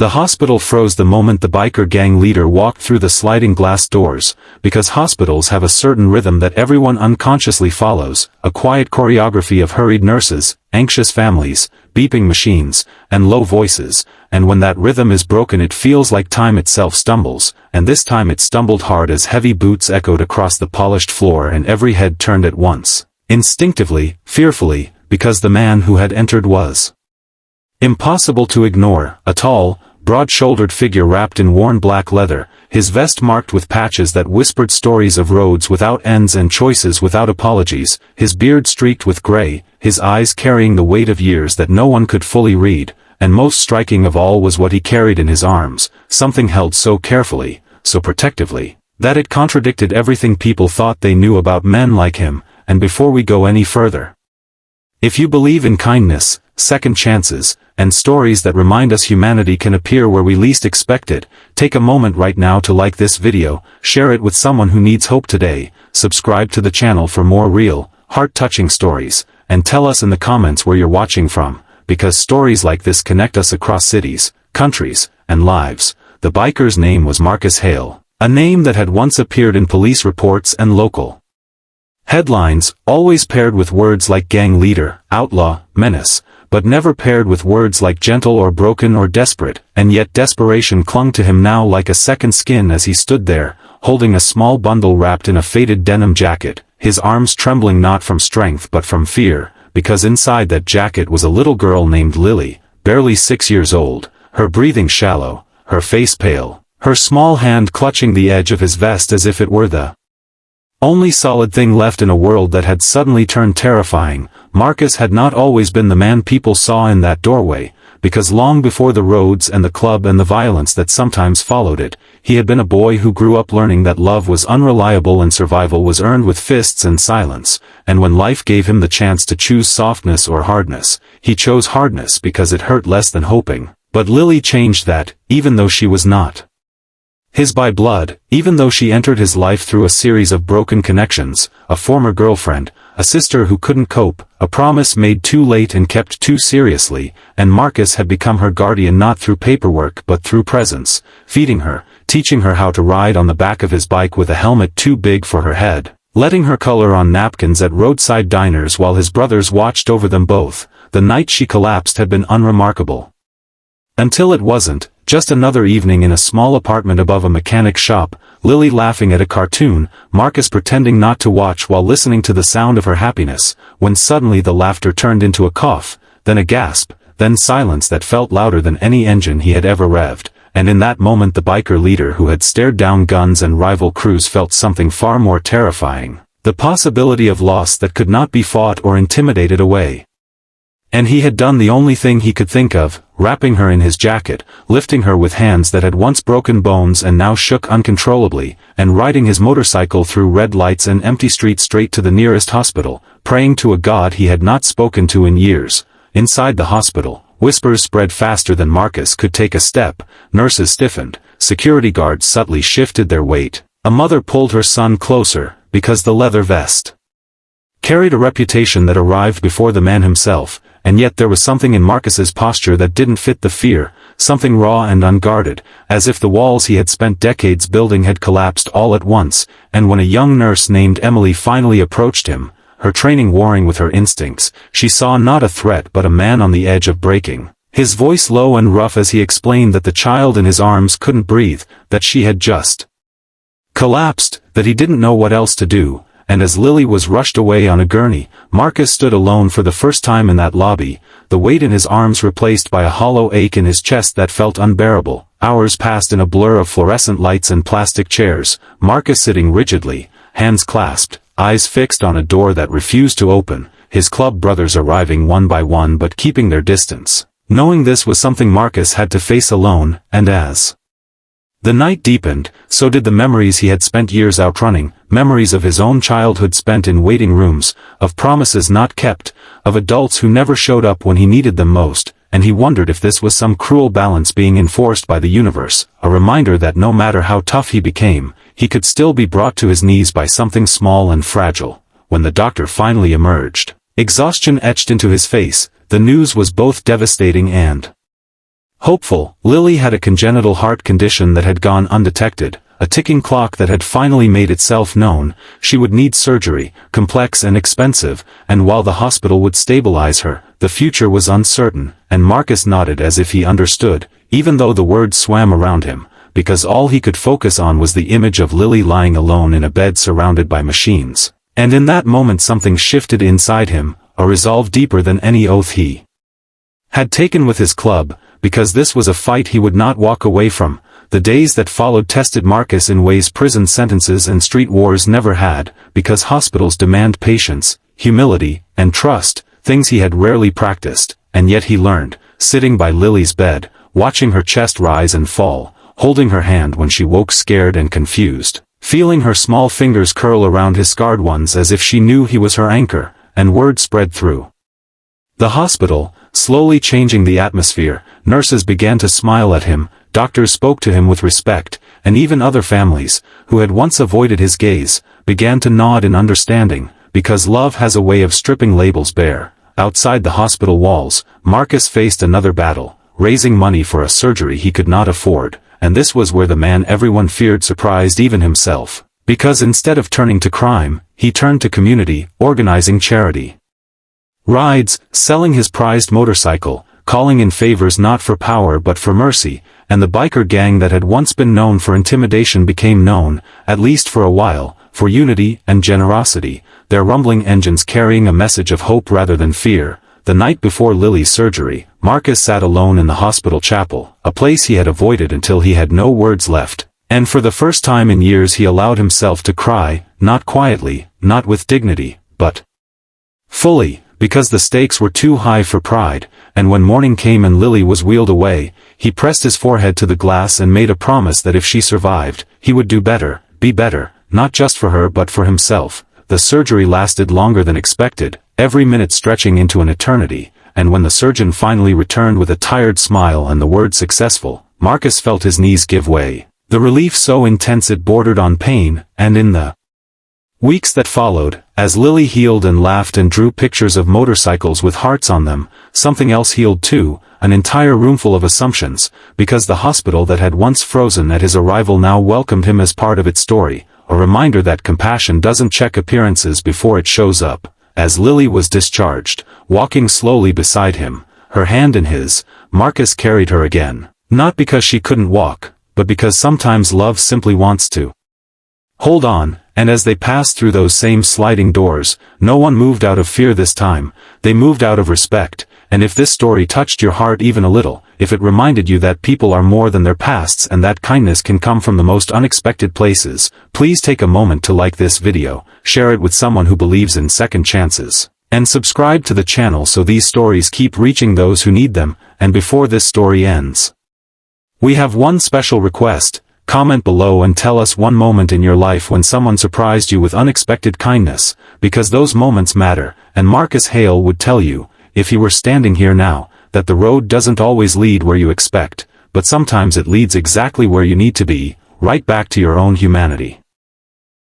The hospital froze the moment the biker gang leader walked through the sliding glass doors, because hospitals have a certain rhythm that everyone unconsciously follows, a quiet choreography of hurried nurses, anxious families, beeping machines, and low voices, and when that rhythm is broken it feels like time itself stumbles, and this time it stumbled hard as heavy boots echoed across the polished floor and every head turned at once, instinctively, fearfully, because the man who had entered was impossible to ignore, a tall, broad-shouldered figure wrapped in worn black leather, his vest marked with patches that whispered stories of roads without ends and choices without apologies, his beard streaked with gray, his eyes carrying the weight of years that no one could fully read, and most striking of all was what he carried in his arms, something held so carefully, so protectively, that it contradicted everything people thought they knew about men like him. And before we go any further, if you believe in kindness, second chances, and stories that remind us humanity can appear where we least expect it, take a moment right now to like this video, share it with someone who needs hope today, subscribe to the channel for more real, heart-touching stories, and tell us in the comments where you're watching from, because stories like this connect us across cities, countries, and lives. The biker's name was Marcus Hale, a name that had once appeared in police reports and local headlines, always paired with words like gang leader, outlaw, menace, but never paired with words like gentle or broken or desperate, and yet desperation clung to him now like a second skin as he stood there, holding a small bundle wrapped in a faded denim jacket, his arms trembling not from strength but from fear, because inside that jacket was a little girl named Lily, barely 6 years old, her breathing shallow, her face pale, her small hand clutching the edge of his vest as if it were the only solid thing left in a world that had suddenly turned terrifying. Marcus had not always been the man people saw in that doorway, because long before the roads and the club and the violence that sometimes followed it, he had been a boy who grew up learning that love was unreliable and survival was earned with fists and silence, and when life gave him the chance to choose softness or hardness, he chose hardness because it hurt less than hoping. But Lily changed that, even though she was not his by blood, even though she entered his life through a series of broken connections, a former girlfriend, a sister who couldn't cope, a promise made too late and kept too seriously, and Marcus had become her guardian not through paperwork but through presence, feeding her, teaching her how to ride on the back of his bike with a helmet too big for her head, letting her color on napkins at roadside diners while his brothers watched over them both. The night she collapsed had been unremarkable. Until it wasn't. Just another evening in a small apartment above a mechanic's shop, Lily laughing at a cartoon, Marcus pretending not to watch while listening to the sound of her happiness, when suddenly the laughter turned into a cough, then a gasp, then silence that felt louder than any engine he had ever revved, and in that moment the biker leader who had stared down guns and rival crews felt something far more terrifying, the possibility of loss that could not be fought or intimidated away. And he had done the only thing he could think of, wrapping her in his jacket, lifting her with hands that had once broken bones and now shook uncontrollably, and riding his motorcycle through red lights and empty streets straight to the nearest hospital, praying to a God he had not spoken to in years. Inside the hospital, whispers spread faster than Marcus could take a step, nurses stiffened, security guards subtly shifted their weight, a mother pulled her son closer, because the leather vest carried a reputation that arrived before the man himself. And yet there was something in Marcus's posture that didn't fit the fear, something raw and unguarded, as if the walls he had spent decades building had collapsed all at once, and when a young nurse named Emily finally approached him, her training warring with her instincts, she saw not a threat but a man on the edge of breaking, his voice low and rough as he explained that the child in his arms couldn't breathe, that she had just collapsed, that he didn't know what else to do. And as Lily was rushed away on a gurney, Marcus stood alone for the first time in that lobby, the weight in his arms replaced by a hollow ache in his chest that felt unbearable. Hours passed in a blur of fluorescent lights and plastic chairs, Marcus sitting rigidly, hands clasped, eyes fixed on a door that refused to open, his club brothers arriving one by one but keeping their distance. Knowing this was something Marcus had to face alone, and as the night deepened, so did the memories he had spent years outrunning, memories of his own childhood spent in waiting rooms, of promises not kept, of adults who never showed up when he needed them most, and he wondered if this was some cruel balance being enforced by the universe, a reminder that no matter how tough he became, he could still be brought to his knees by something small and fragile. When the doctor finally emerged, exhaustion etched into his face, the news was both devastating and Hopeful, Lily had a congenital heart condition that had gone undetected, a ticking clock that had finally made itself known. She would need surgery, complex and expensive, and while the hospital would stabilize her, the future was uncertain, and Marcus nodded as if he understood, even though the words swam around him, because all he could focus on was the image of Lily lying alone in a bed surrounded by machines. And in that moment something shifted inside him, a resolve deeper than any oath he had taken with his club, because this was a fight he would not walk away from. The days that followed tested Marcus in ways prison sentences and street wars never had, because hospitals demand patience, humility, and trust, things he had rarely practiced, and yet he learned, sitting by Lily's bed, watching her chest rise and fall, holding her hand when she woke scared and confused, feeling her small fingers curl around his scarred ones as if she knew he was her anchor, and word spread through the hospital, slowly changing the atmosphere. Nurses began to smile at him, doctors spoke to him with respect, and even other families, who had once avoided his gaze, began to nod in understanding, because love has a way of stripping labels bare. Outside the hospital walls, Marcus faced another battle, raising money for a surgery he could not afford, and this was where the man everyone feared surprised even himself, because instead of turning to crime, he turned to community, organizing charity rides, selling his prized motorcycle, calling in favors not for power but for mercy, and the biker gang that had once been known for intimidation became known, at least for a while, for unity and generosity, their rumbling engines carrying a message of hope rather than fear. The night before Lily's surgery, Marcus sat alone in the hospital chapel, a place he had avoided until he had no words left, and for the first time in years he allowed himself to cry, not quietly, not with dignity, but fully, because the stakes were too high for pride. And when morning came and Lily was wheeled away, he pressed his forehead to the glass and made a promise that if she survived, he would do better, be better, not just for her but for himself. The surgery lasted longer than expected, every minute stretching into an eternity, and when the surgeon finally returned with a tired smile and the word successful, Marcus felt his knees give way. The relief so intense it bordered on pain, and in the weeks that followed, as Lily healed and laughed and drew pictures of motorcycles with hearts on them, something else healed too, an entire roomful of assumptions, because the hospital that had once frozen at his arrival now welcomed him as part of its story, a reminder that compassion doesn't check appearances before it shows up. As Lily was discharged, walking slowly beside him, her hand in his, Marcus carried her again, not because she couldn't walk, but because sometimes love simply wants to hold on. And as they passed through those same sliding doors, no one moved out of fear this time, they moved out of respect. And if this story touched your heart even a little, if it reminded you that people are more than their pasts and that kindness can come from the most unexpected places, please take a moment to like this video, share it with someone who believes in second chances, and subscribe to the channel so these stories keep reaching those who need them. And before this story ends, we have one special request. Comment below and tell us one moment in your life when someone surprised you with unexpected kindness, because those moments matter. And Marcus Hale would tell you, if he were standing here now, that the road doesn't always lead where you expect, but sometimes it leads exactly where you need to be, right back to your own humanity.